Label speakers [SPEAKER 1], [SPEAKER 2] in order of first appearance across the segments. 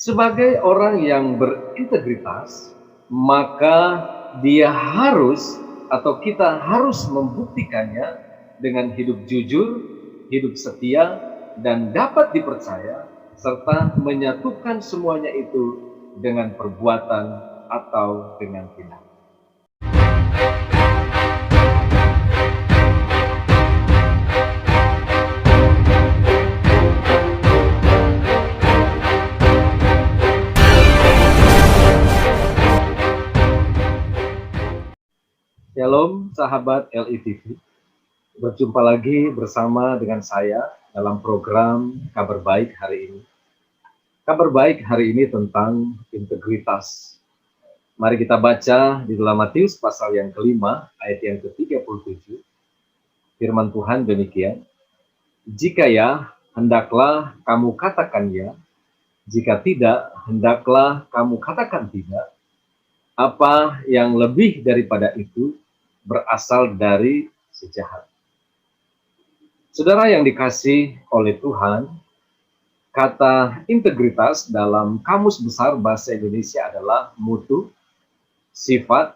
[SPEAKER 1] Sebagai orang yang berintegritas, maka dia harus atau kita harus membuktikannya dengan hidup jujur, hidup setia, dan dapat dipercaya, serta menyatukan semuanya itu dengan perbuatan atau dengan tindakan. Shalom sahabat LITV, berjumpa lagi bersama dengan saya dalam program Kabar Baik hari ini. Kabar Baik hari ini tentang integritas. Mari kita baca di dalam Matius pasal yang kelima, ayat yang ke-37. Firman Tuhan demikian, "Jika ya, hendaklah kamu katakan ya, jika tidak, hendaklah kamu katakan tidak. Apa yang lebih daripada itu berasal dari si jahat." Saudara yang dikasih oleh Tuhan, kata integritas dalam Kamus Besar Bahasa Indonesia adalah mutu, sifat,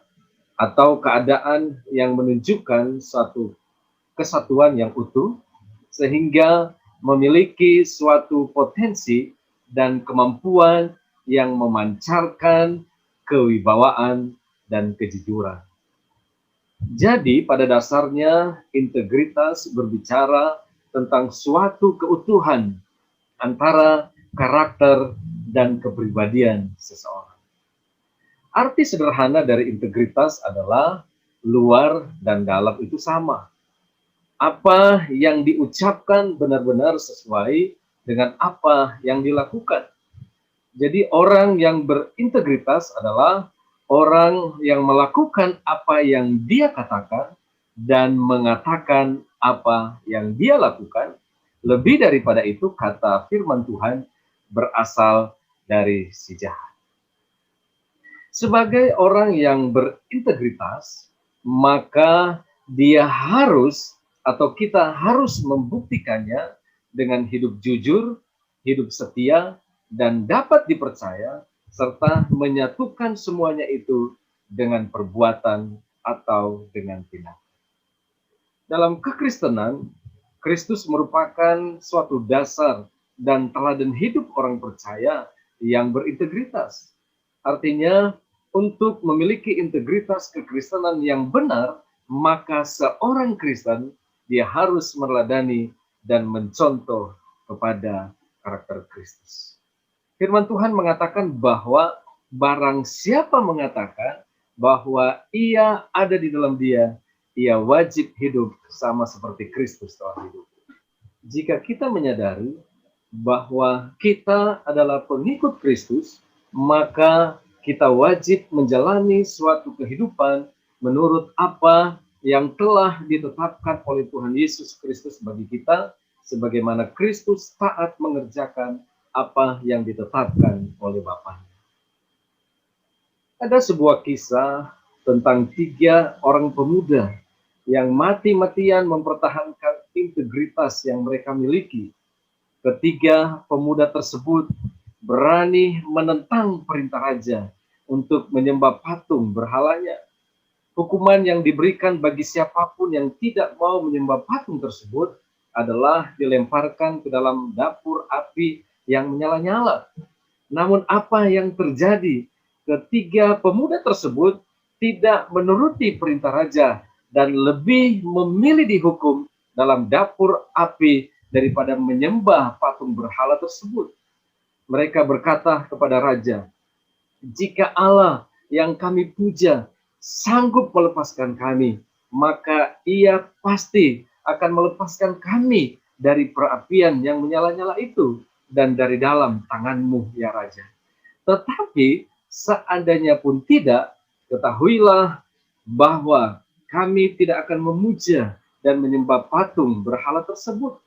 [SPEAKER 1] atau keadaan yang menunjukkan suatu kesatuan yang utuh, sehingga memiliki suatu potensi dan kemampuan yang memancarkan kewibawaan dan kejujuran. Jadi pada dasarnya integritas berbicara tentang suatu keutuhan antara karakter dan kepribadian seseorang. Arti sederhana dari integritas adalah luar dan dalam itu sama. Apa yang diucapkan benar-benar sesuai dengan apa yang dilakukan. Jadi orang yang berintegritas adalah orang yang melakukan apa yang dia katakan dan mengatakan apa yang dia lakukan. Lebih daripada itu, kata firman Tuhan berasal dari si jahat. Sebagai orang yang berintegritas, maka dia harus atau kita harus membuktikannya dengan hidup jujur, hidup setia, dan dapat dipercaya, serta menyatukan semuanya itu dengan perbuatan atau dengan tindakan. Dalam kekristenan, Kristus merupakan suatu dasar dan teladan hidup orang percaya yang berintegritas. Artinya, untuk memiliki integritas kekristenan yang benar, maka seorang Kristen dia harus meneladani dan mencontoh kepada karakter Kristus. Firman Tuhan mengatakan bahwa barang siapa mengatakan bahwa ia ada di dalam dia, ia wajib hidup sama seperti Kristus telah hidup. Jika kita menyadari bahwa kita adalah pengikut Kristus, maka kita wajib menjalani suatu kehidupan menurut apa yang telah ditetapkan oleh Tuhan Yesus Kristus bagi kita, sebagaimana Kristus taat mengerjakan apa yang ditetapkan oleh Bapaknya. Ada sebuah kisah tentang 3 orang pemuda yang mati-matian mempertahankan integritas yang mereka miliki. Ketiga pemuda tersebut berani menentang perintah raja untuk menyembah patung berhalanya. Hukuman yang diberikan bagi siapapun yang tidak mau menyembah patung tersebut adalah dilemparkan ke dalam dapur api yang menyala-nyala. Namun apa yang terjadi? Ketiga pemuda tersebut tidak menuruti perintah raja dan lebih memilih dihukum dalam dapur api daripada menyembah patung berhala tersebut. Mereka berkata kepada raja, "Jika Allah yang kami puja sanggup melepaskan kami, maka ia pasti akan melepaskan kami dari perapian yang menyala-nyala itu dan dari dalam tanganmu, ya Raja. Tetapi seandainya pun tidak, ketahuilah bahwa kami tidak akan memuja dan menyembah patung berhala tersebut."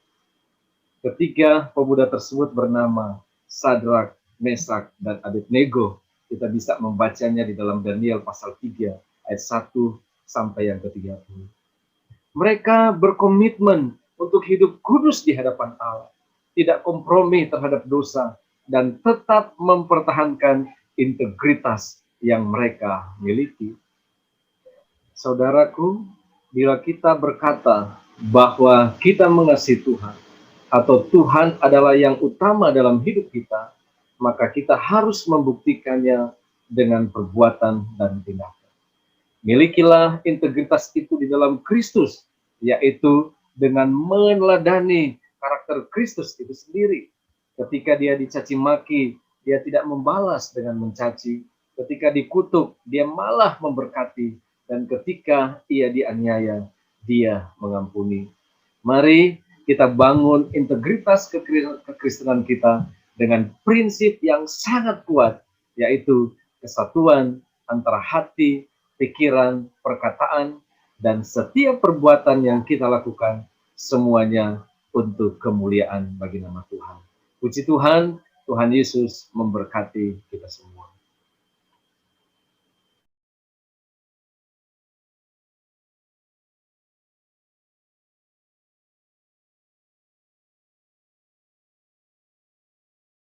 [SPEAKER 1] Ketiga pemuda tersebut bernama Sadrak, Mesak, dan Abednego. Kita bisa membacanya di dalam Daniel pasal 3 ayat 1 sampai yang ke-30. Mereka berkomitmen untuk hidup kudus di hadapan Allah, tidak kompromi terhadap dosa, dan tetap mempertahankan integritas yang mereka miliki. Saudaraku, bila kita berkata bahwa kita mengasihi Tuhan, atau Tuhan adalah yang utama dalam hidup kita, maka kita harus membuktikannya dengan perbuatan dan tindakan. Milikilah integritas itu di dalam Kristus, yaitu dengan meneladani karakter Kristus itu sendiri. Ketika dia dicaci maki, dia tidak membalas dengan mencaci. Ketika dikutuk, dia malah memberkati. Dan ketika ia dianiaya, dia mengampuni. Mari kita bangun integritas kekristenan kita dengan prinsip yang sangat kuat, yaitu kesatuan antara hati, pikiran, perkataan, dan setiap perbuatan yang kita lakukan, semuanya untuk kemuliaan bagi nama Tuhan. Puji Tuhan, Tuhan Yesus memberkati kita semua.